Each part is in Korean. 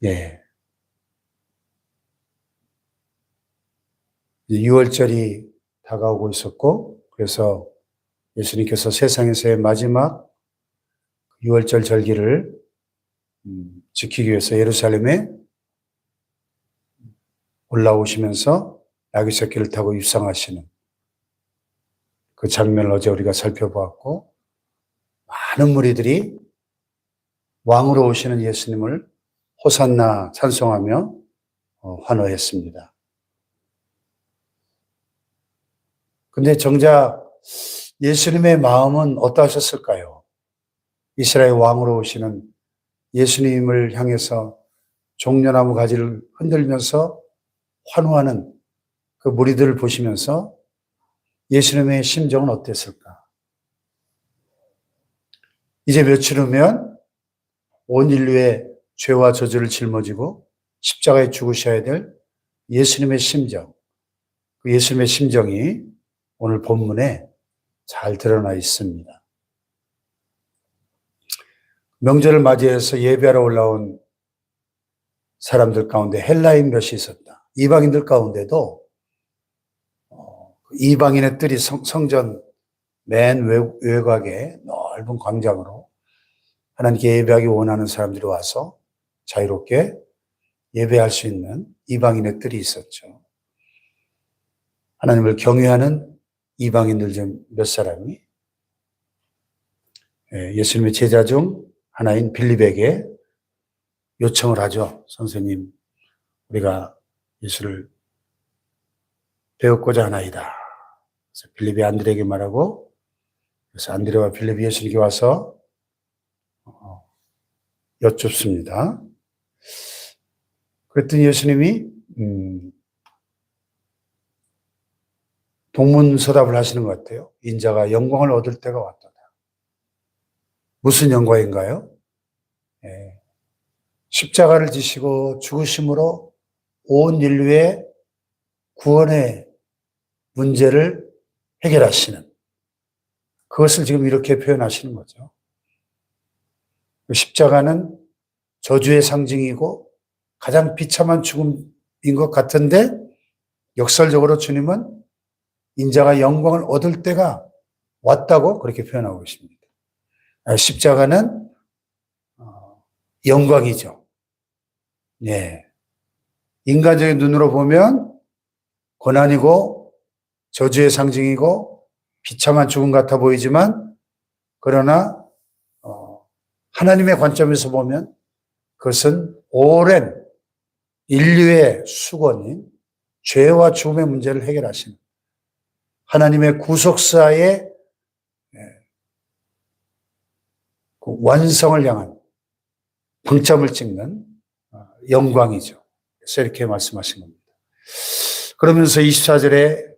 예. 6월절이 다가오고 있었고, 그래서 예수님께서 세상에서의 마지막 6월절 절기를 지키기 위해서 예루살렘에 올라오시면서 나귀새끼를 타고 입성하시는 그 장면을 어제 우리가 살펴보았고, 많은 무리들이 왕으로 오시는 예수님을 호산나 찬송하며 환호했습니다. 근데 정작 예수님의 마음은 어떠하셨을까요? 이스라엘 왕으로 오시는 예수님을 향해서 종려나무 가지를 흔들면서 환호하는 그 무리들을 보시면서 예수님의 심정은 어땠을까? 이제 며칠 후면 온 인류의 죄와 저주를 짊어지고 십자가에 죽으셔야 될 예수님의 심정, 그 예수님의 심정이 오늘 본문에 잘 드러나 있습니다. 명절을 맞이해서 예배하러 올라온 사람들 가운데 헬라인 몇이 있었다. 이방인들 가운데도 이방인의 뜰이 성전 맨 외곽에 넓은 광장으로 하나님께 예배하기 원하는 사람들이 와서 자유롭게 예배할 수 있는 이방인의 뜰이 있었죠. 하나님을 경외하는 이방인들 중 몇 사람이 예수님의 제자 중 하나인 빌립에게 요청을 하죠. 선생님, 우리가 예수를 배웠고자 하나이다. 그래서 빌립이 안드레에게 말하고, 그래서 안드레와 빌립이 예수님께 와서 여쭙습니다. 그랬더니 예수님이 동문서답을 하시는 것 같아요. 인자가 영광을 얻을 때가 왔도다. 무슨 영광인가요? 십자가를 지시고 죽으심으로 온 인류의 구원의 문제를 해결하시는, 그것을 지금 이렇게 표현하시는 거죠. 십자가는 저주의 상징이고 가장 비참한 죽음인 것 같은데, 역설적으로 주님은 인자가 영광을 얻을 때가 왔다고 그렇게 표현하고 계십니다. 십자가는 영광이죠. 예. 인간적인 눈으로 보면 고난이고 저주의 상징이고 비참한 죽음 같아 보이지만, 그러나 하나님의 관점에서 보면 그것은 오랜 인류의 수건인 죄와 죽음의 문제를 해결하시는 하나님의 구속사의 완성을 향한 방점을 찍는 영광이죠. 그래서 이렇게 말씀하신 겁니다. 그러면서 24절에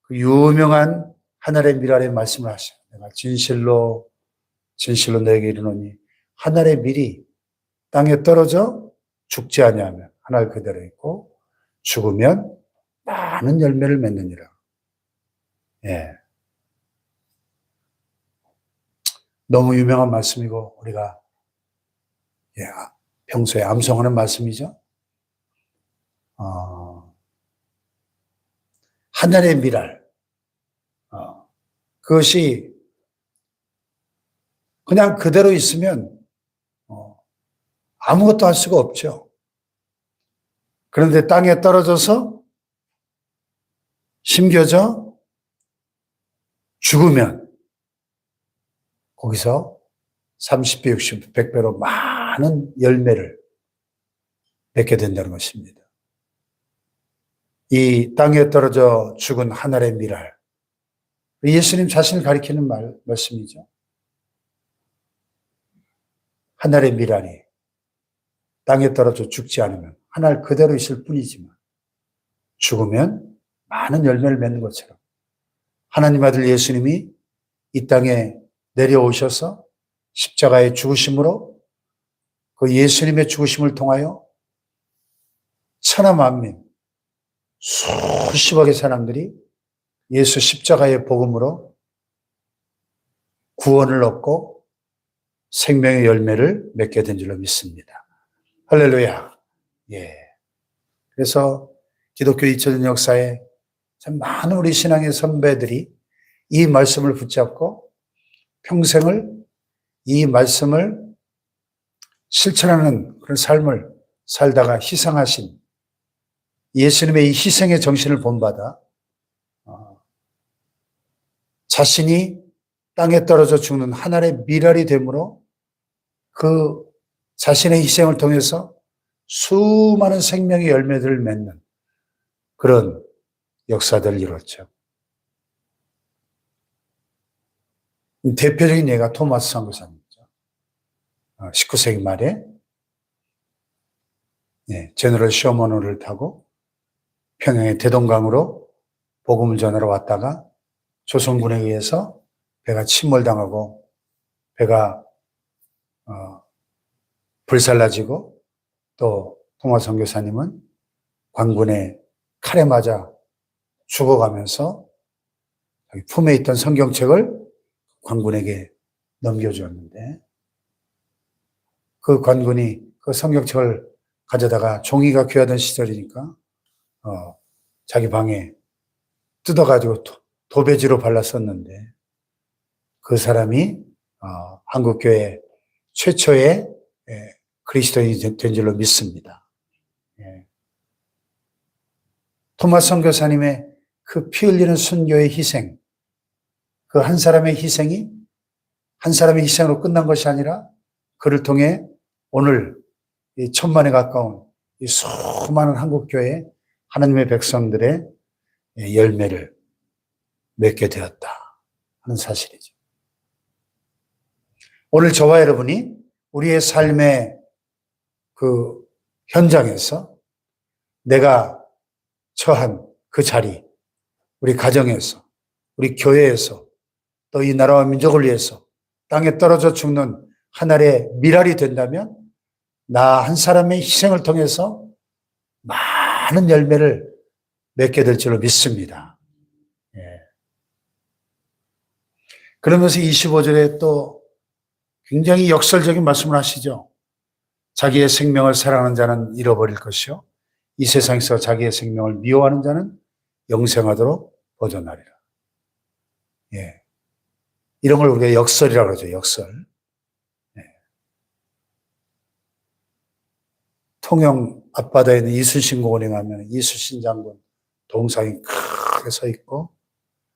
그 유명한 하늘의 밀알의 말씀을 하셔요. 내가 진실로 진실로 너에게 이르노니 하늘의 밀이 땅에 떨어져 죽지 아니하면 하늘 그대로 있고 죽으면 많은 열매를 맺느니라. 예. 너무 유명한 말씀이고 우리가 평소에 암송하는 말씀이죠. 하늘의 밀알. 그것이 그냥 그대로 있으면 아무것도 할 수가 없죠. 그런데 땅에 떨어져서 심겨져 죽으면 거기서 30배, 60배, 100배로 많은 열매를 맺게 된다는 것입니다. 이 땅에 떨어져 죽은 하늘의 밀알. 예수님 자신을 가리키는 말씀이죠. 하늘의 밀알이 땅에 떨어져 죽지 않으면 하늘 그대로 있을 뿐이지만 죽으면 많은 열매를 맺는 것처럼 하나님 아들 예수님이 이 땅에 내려오셔서 십자가의 죽으심으로 그 예수님의 죽으심을 통하여 천하 만민 수십억의 사람들이 예수 십자가의 복음으로 구원을 얻고 생명의 열매를 맺게 된 줄로 믿습니다. 할렐루야. 예. 그래서 기독교 2000년 역사에 참 많은 우리 신앙의 선배들이 이 말씀을 붙잡고 평생을 이 말씀을 실천하는 그런 삶을 살다가 희생하신 예수님의 이 희생의 정신을 본받아 자신이 땅에 떨어져 죽는 하늘의 미랄이 되므로 그 자신의 희생을 통해서 수많은 생명의 열매들을 맺는 그런 역사들을 이뤘죠. 대표적인 예가 토마스 선교사님이죠. 19세기 말에 제너럴 쇼먼호를 타고 평양의 대동강으로 복음을 전하러 왔다가 조선군에 의해서 배가 침몰당하고 배가 불살라지고 또 토마스 선교사님은 관군의 칼에 맞아 죽어가면서 품에 있던 성경책을 관군에게 넘겨주었는데 그 관군이 그 성경책을 가져다가 종이가 귀하던 시절이니까 자기 방에 뜯어가지고 도배지로 발랐었는데 그 사람이 한국교회 최초의 그리스도인이 된 줄로 믿습니다. 토마스 선교사님의 그 피 흘리는 순교의 희생, 그 한 사람의 희생이 한 사람의 희생으로 끝난 것이 아니라 그를 통해 오늘 이 천만에 가까운 이 수많은 한국교회 하나님의 백성들의 열매를 맺게 되었다 하는 사실이죠. 오늘 저와 여러분이 우리의 삶의 그 현장에서 내가 처한 그 자리, 우리 가정에서, 우리 교회에서, 또 이 나라와 민족을 위해서 땅에 떨어져 죽는 하늘의 미랄이 된다면 나 한 사람의 희생을 통해서 많은 열매를 맺게 될 줄로 믿습니다. 그러면서 25절에 또 굉장히 역설적인 말씀을 하시죠. 자기의 생명을 사랑하는 자는 잃어버릴 것이요 이 세상에서 자기의 생명을 미워하는 자는 영생하도록 보존하리라. 이런 걸 우리가 역설이라고 그러죠. 역설. 통영 앞바다에 있는 이순신 공원에 가면 이순신 장군 동상이 크게 서 있고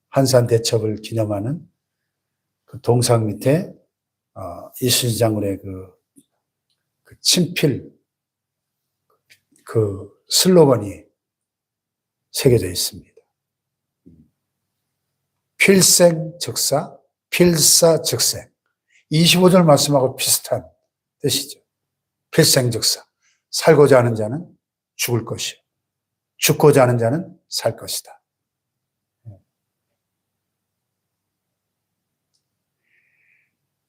한산 대첩을 기념하는 그 동상 밑에 이순신 장군의 그 친필 그 슬로건이 새겨져 있습니다. 필생즉사, 필사즉생. 25절 말씀하고 비슷한 뜻이죠. 필생즉사. 살고자 하는 자는 죽을 것이요. 죽고자 하는 자는 살 것이다.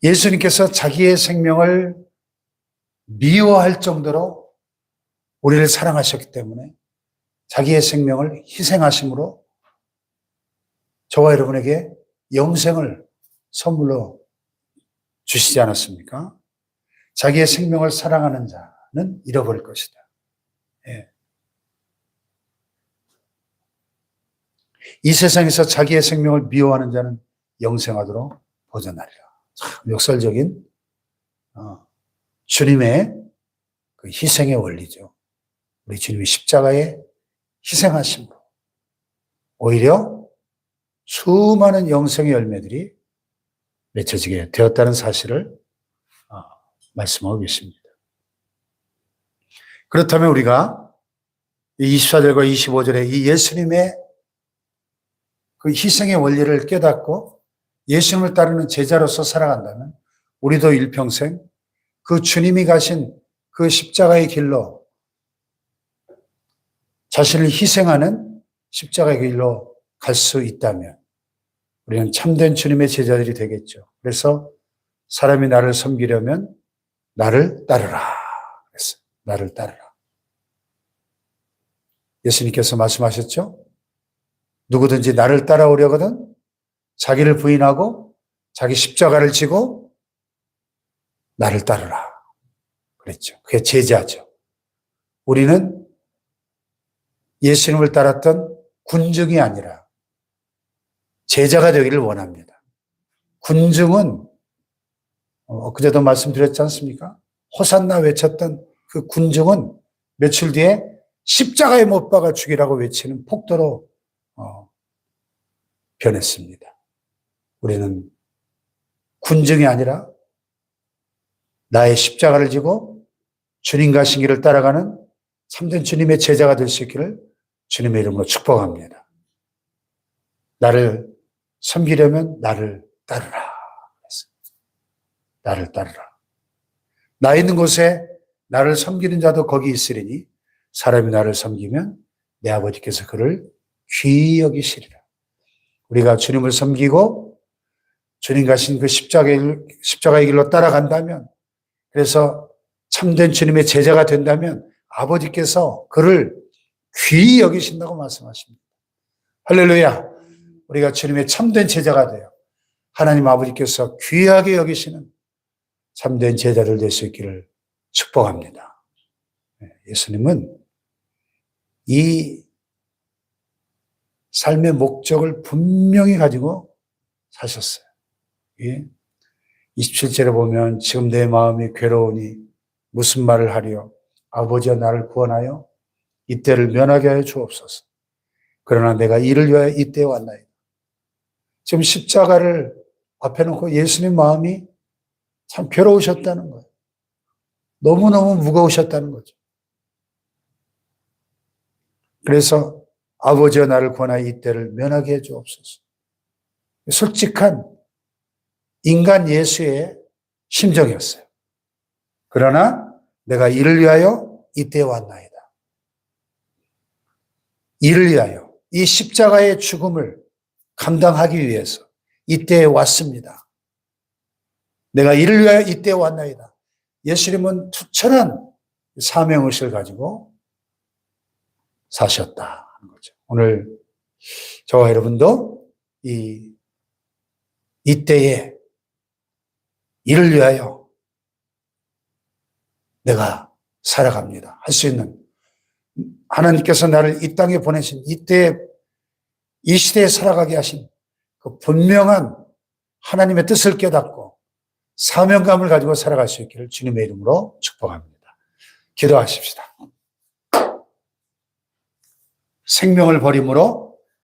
예수님께서 자기의 생명을 미워할 정도로 우리를 사랑하셨기 때문에 자기의 생명을 희생하심으로 저와 여러분에게 영생을 선물로 주시지 않았습니까? 자기의 생명을 사랑하는 자는 잃어버릴 것이다. 이 세상에서 자기의 생명을 미워하는 자는 영생하도록 보존하리라. 참 역설적인 주님의 그 희생의 원리죠. 우리 주님이 십자가에 희생하심으로 오히려 수많은 영생의 열매들이 맺혀지게 되었다는 사실을 말씀하고 계십니다. 그렇다면 우리가 24절과 25절에 이 예수님의 그 희생의 원리를 깨닫고 예수님을 따르는 제자로서 살아간다면 우리도 일평생 그 주님이 가신 그 십자가의 길로 자신을 희생하는 십자가의 길로 갈 수 있다면 우리는 참된 주님의 제자들이 되겠죠. 그래서 사람이 나를 섬기려면 나를 따르라. 그랬어요. 나를 따르라. 예수님께서 말씀하셨죠? 누구든지 나를 따라오려거든 자기를 부인하고 자기 십자가를 지고 나를 따르라. 그랬죠. 그게 제자죠. 우리는 예수님을 따랐던 군중이 아니라 제자가 되기를 원합니다. 군중은 그제도 말씀드렸지 않습니까? 호산나 외쳤던 그 군중은 며칠 뒤에 십자가에 못 박아 죽이라고 외치는 폭도로 변했습니다. 우리는 군중이 아니라 나의 십자가를 지고 주님 가신 길을 따라가는 참된 주님의 제자가 될 수 있기를 주님의 이름으로 축복합니다. 나를 섬기려면 나를 따르라. 나를 따르라. 나 있는 곳에 나를 섬기는 자도 거기 있으리니 사람이 나를 섬기면 내 아버지께서 그를 귀히 여기시리라. 우리가 주님을 섬기고 주님 가신 그 십자가의 길로 따라간다면, 그래서 참된 주님의 제자가 된다면 아버지께서 그를 귀히 여기신다고 말씀하십니다. 할렐루야. 우리가 주님의 참된 제자가 되어 하나님 아버지께서 귀하게 여기시는 참된 제자를 될 수 있기를 축복합니다. 예수님은 이 삶의 목적을 분명히 가지고 사셨어요. 27절에 보면 지금 내 마음이 괴로우니 무슨 말을 하리요? 아버지여 나를 구원하여 이때를 면하게 하여 주옵소서. 그러나 내가 이를 위하여 이때에 왔나이다. 지금 십자가를 앞에 놓고 예수님 마음이 참 괴로우셨다는 거예요. 너무너무 무거우셨다는 거죠. 그래서 아버지여 나를 구원하여 이때를 면하게 해 주옵소서. 솔직한 인간 예수의 심정이었어요. 그러나 내가 이를 위하여 이때에 왔나이다. 이를 위하여 이 십자가의 죽음을 감당하기 위해서 이때에 왔습니다. 내가 이를 위하여 이때에 왔나이다. 예수님은 투철한 사명의식을 가지고 사셨다는 거죠. 오늘 저와 여러분도 이때에 이를 위하여 내가 살아갑니다. 할 수 있는, 하나님께서 나를 이 땅에 보내신 이때에, 이 시대에 살아가게 하신 그 분명한 하나님의 뜻을 깨닫고 사명감을 가지고 살아갈 수 있기를 주님의 이름으로 축복합니다. 기도하십시다. 생명을 버림으로